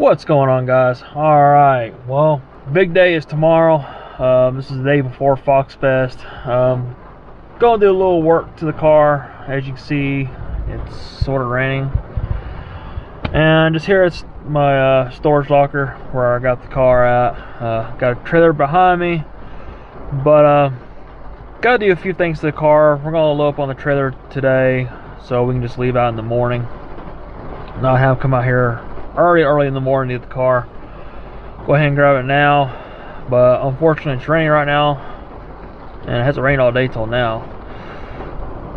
What's going on, guys? Alright, well, big day is tomorrow. This is the day before Foxfest. Gonna do a little work to the car. As you can see, it's sort of raining. And just here it's my storage locker where I got the car at. Got a trailer behind me, but gotta do a few things to the car. We're gonna load up on the trailer today so we can just leave out in the morning. Not have come out here early in the morning to get the car. Go ahead and grab it now, but unfortunately it's raining right now, and it hasn't rained all day till now.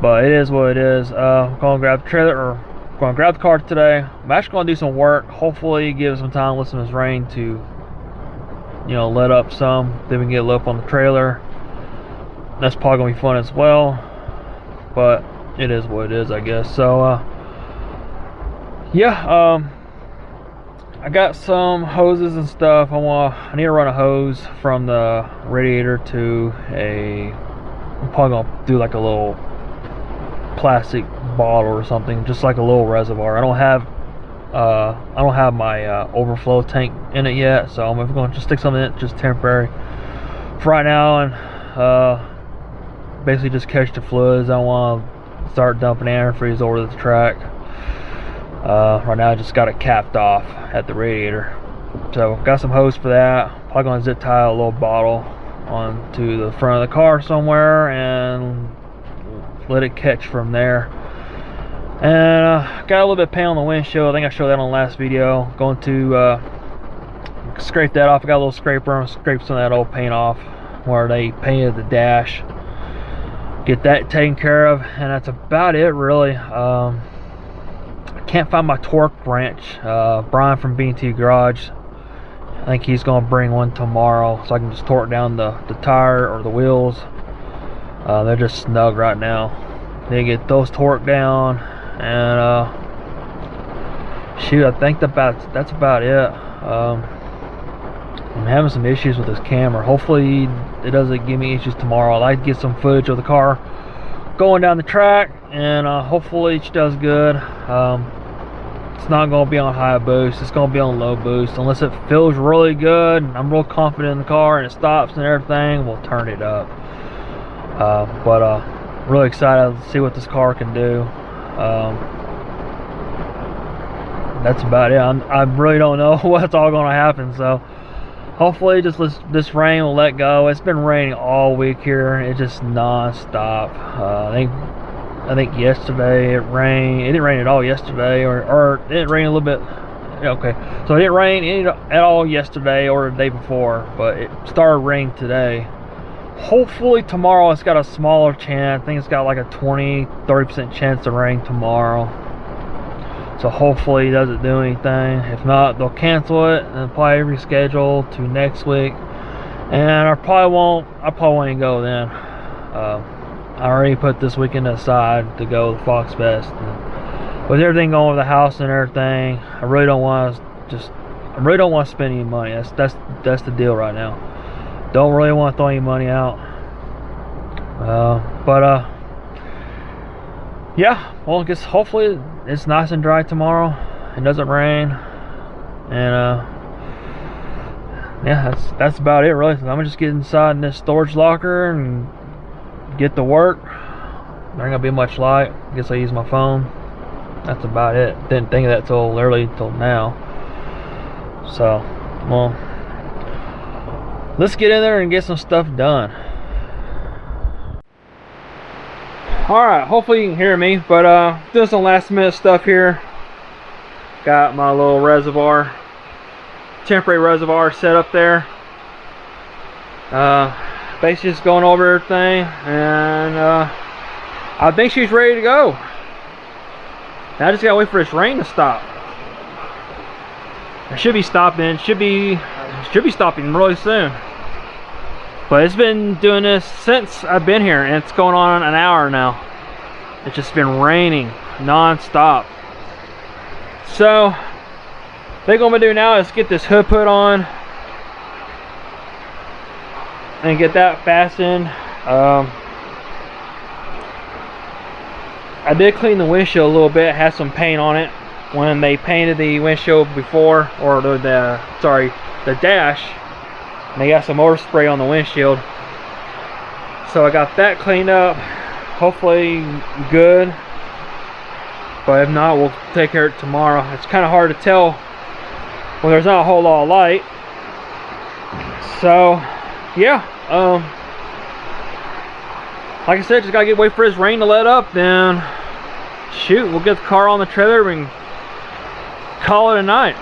But it is what it is. I'm gonna grab the trailer, or gonna grab the car today. I'm actually gonna do some work. Hopefully give it some time to listen to this rain to, you know, let up some. Then we can get lit up on the trailer. That's probably gonna be fun as well. But it is what it is, I guess. So yeah, I got some hoses and stuff. I need to run a hose from the radiator to I'm probably gonna do like a little plastic bottle or something, just like a little reservoir. I don't have my overflow tank in it yet, so I'm going to just stick something in it, just temporary for right now, and basically just catch the fluids. I don't want to start dumping antifreeze over the track. Right now I just got it capped off at the radiator, so got some hose for that. Probably gonna zip tie a little bottle onto the front of the car somewhere and let it catch from there. And got a little bit of paint on the windshield. I think I showed that on the last video. Going to scrape that off. I got a little scraper and scrape some of that old paint off where they painted the dash. Get that taken care of, and that's about it really. Can't find my torque wrench. Brian from B&T Garage, I think he's gonna bring one tomorrow, so I can just torque down the tire or the wheels. They're just snug right now. They get those torqued down, and shoot, I think that's about it. I'm having some issues with this camera. Hopefully it doesn't give me issues tomorrow. I'd like to get some footage of the car going down the track, and hopefully it does good. It's not going to be on high boost, it's going to be on low boost. Unless it feels really good, I'm real confident in the car and it stops and everything, we'll turn it up. But really excited to see what this car can do. That's about it. I really don't know what's all going to happen, so hopefully just this rain will let go. It's been raining all week here. It's just non-stop. I think yesterday it rained. It didn't rain at all yesterday, or it didn't rain a little bit. Okay, so it didn't rain at all yesterday or the day before, but it started raining today. Hopefully tomorrow it's got a smaller chance. I think it's got like a 20-30% chance to rain tomorrow. So hopefully it doesn't do anything. If not, they'll cancel it and probably reschedule to next week. And I probably won't even go then. I already put this weekend aside to go to Foxfest. And with everything going with the house and everything, I really don't want to spend any money. That's the deal right now. Don't really want to throw any money out. Yeah, well, I guess hopefully it's nice and dry tomorrow. It doesn't rain, and yeah, that's about it really. So I'm gonna just get inside in this storage locker and get to work. There ain't gonna be much light. I guess I use my phone. That's about it. Didn't think of that till now. So, well, let's get in there and get some stuff done. Alright, hopefully you can hear me, but doing some last minute stuff here. Got my little reservoir, temporary reservoir set up there. Basically just going over everything, and I think she's ready to go. Now I just gotta wait for this rain to stop. It should be stopping. Should be stopping really soon. But it's been doing this since I've been here, and it's going on an hour now. It's just been raining non-stop. So, I think what I'm gonna do now is get this hood put on and get that fastened. I did clean the windshield a little bit, had some paint on it. when they painted the windshield before, or the dash, and they got some motor spray on the windshield. So I got that cleaned up, hopefully good, but if not, we'll take care of it tomorrow. It's kind of hard to tell when there's not a whole lot of light. So yeah, like I said, just gotta wait for this rain to let up, then shoot, we'll get the car on the trailer and call it a night.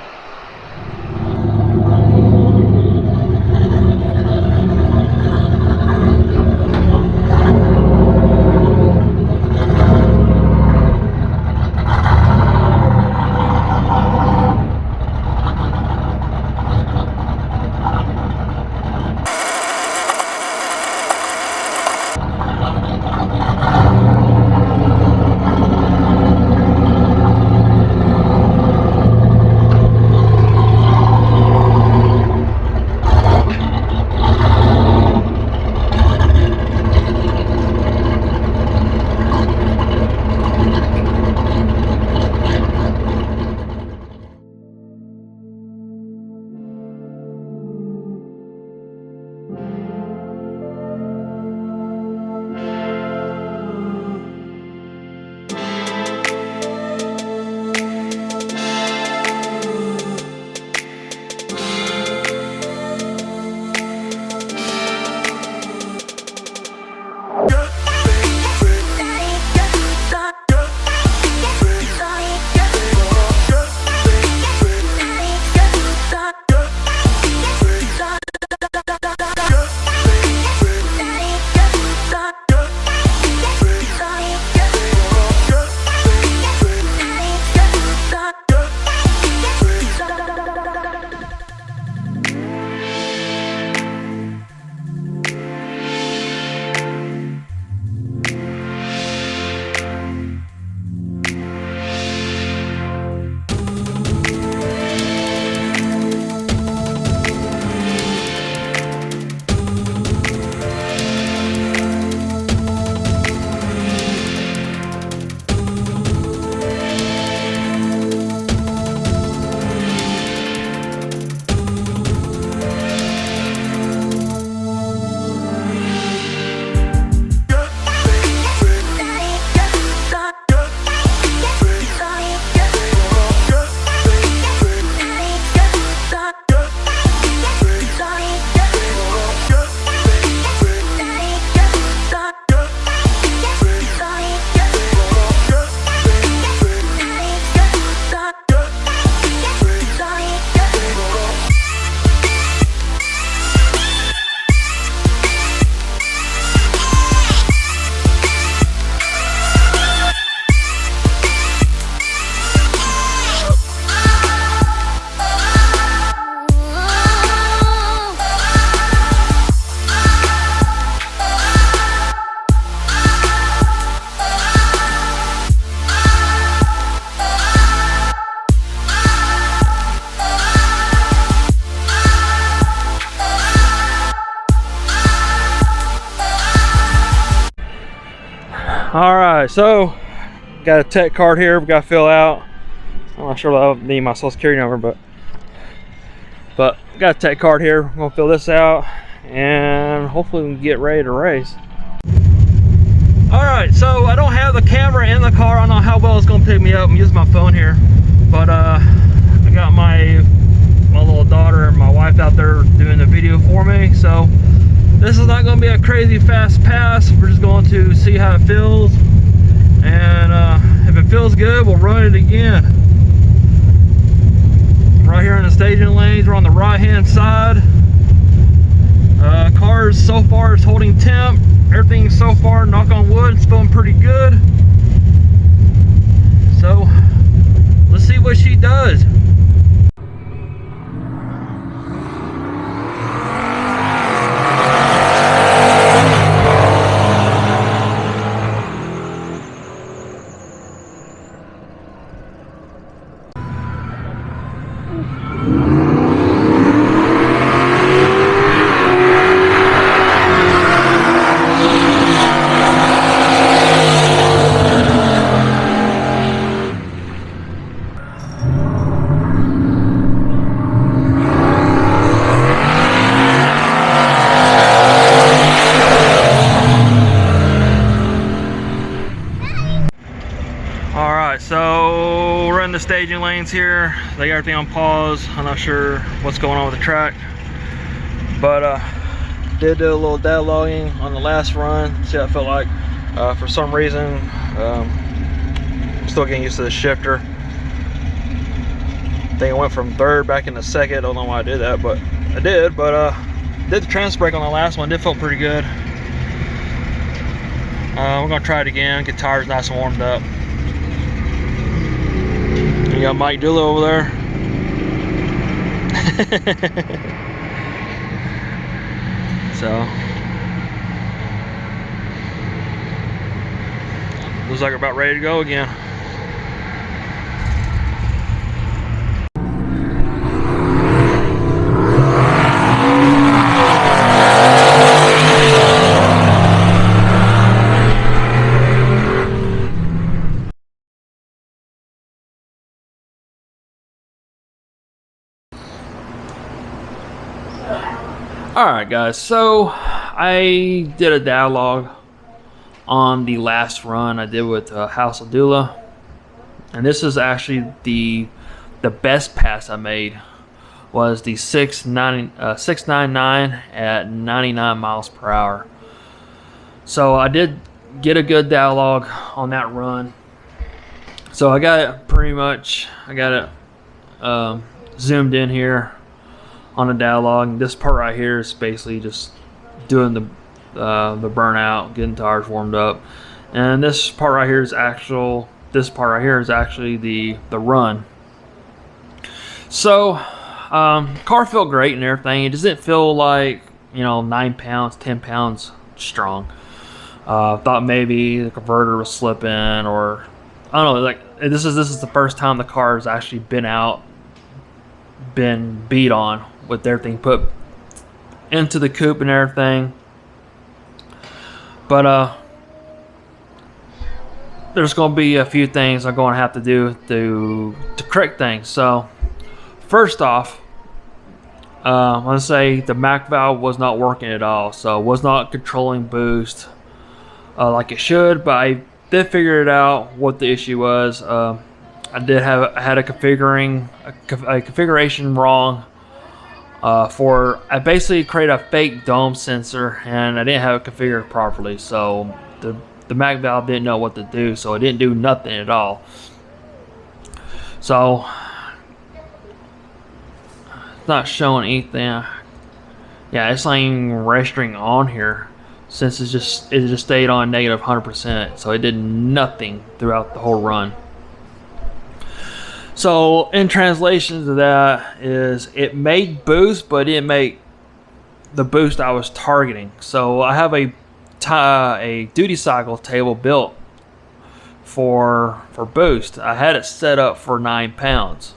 Alright, so got a tech card here we gotta fill out. I'm not sure I'll need my social security number, but got a tech card here. I'm gonna fill this out and hopefully we can get ready to race. Alright, so I don't have the camera in the car. I don't know how well it's gonna pick me up. I'm using my phone here, but I got my little daughter and my wife out there doing the video for me. So this is not going to be a crazy fast pass. We're just going to see how it feels, and if it feels good, we'll run it again. Right here in the staging lanes, we're on the right hand side. Cars so far is holding temp. Everything so far, knock on wood, it's feeling pretty good. So let's see what she does. staging lanes here. They got everything on pause. I'm not sure what's going on with the track, but did do a little data logging on the last run, see how it felt like. For some reason, I'm still getting used to the shifter. I think I went from third back into second. I don't know why I did that, but I did. But did the trans brake on the last one. Did feel pretty good. We're gonna try it again. Get tires nice and warmed up. You got Mike Dooley over there. So looks like we're about ready to go again. Alright guys, so I did a dialogue on the last run I did with House of Dula, and this is actually the best pass I made was the 699 at 99 miles per hour. So I did get a good dialogue on that run. So I got it pretty much, I got it zoomed in here on the dialogue. This part right here is basically just doing the burnout, getting tires warmed up, and this part right here is actually the run. So car felt great and everything. It doesn't feel like, you know, 9 pounds, 10 pounds strong. Thought maybe the converter was slipping, or I don't know. Like this is the first time the car has actually been beat on with everything put into the coupe and everything. But there's going to be a few things I'm going to have to do to correct things. So first off, I'm going to say the Mac valve was not working at all, so it was not controlling boost like it should. But I did figure it out what the issue was. I had a configuration wrong. I basically created a fake dome sensor, and I didn't have it configured properly, so the Mac valve didn't know what to do, so it didn't do nothing at all. So it's not showing anything. Yeah, it's not even registering on here, since it just stayed on negative 100%, so it did nothing throughout the whole run. So in translation to that is it made boost, but it didn't make the boost I was targeting. So I have a duty cycle table built for boost. I had it set up for 9 pounds,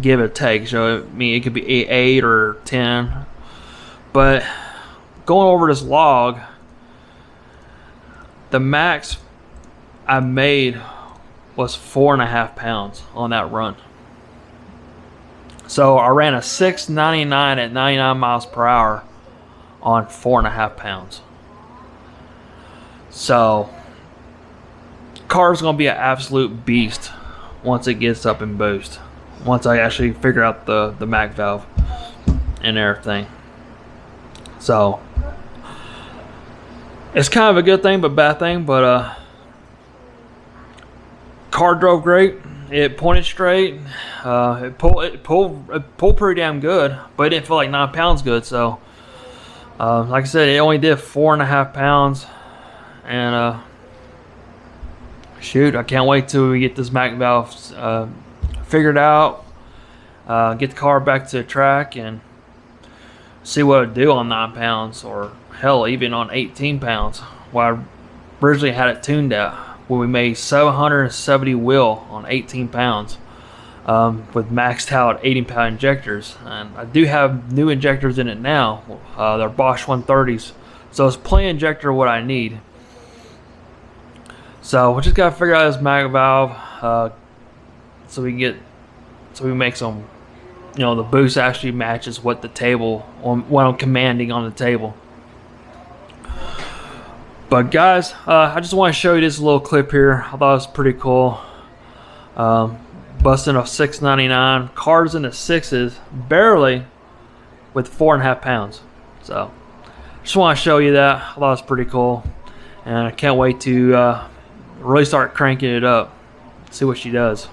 give or take. So I mean, it could be 8 or 10. But going over this log, the max I made was 4.5 pounds on that run. So I ran a 699 at 99 miles per hour on 4.5 pounds. So car's gonna be an absolute beast once it gets up in boost, once I actually figure out the Mac valve and everything. So it's kind of a good thing but bad thing. But car drove great. It pointed straight. It pulled pretty damn good, but it didn't feel like 9 pounds good. So, like I said, it only did 4.5 pounds. And shoot, I can't wait till we get this Mac valve figured out. Get the car back to the track and see what it'd do on 9 pounds, or hell, even on 18 pounds. Well, I originally had it tuned at, when we made 770 wheel on 18 pounds with maxed out 80-pound injectors. And I do have new injectors in it now. They're Bosch 130s, so it's plain injector what I need. So we just gotta figure out this Mac valve so we make some, you know, the boost actually matches what the table, what I'm commanding on the table. But guys, I just want to show you this little clip here. I thought it was pretty cool. busting a 699, cars in the sixes, barely, with 4.5 pounds. So just want to show you that. I thought it was pretty cool, and I can't wait to really start cranking it up, see what she does.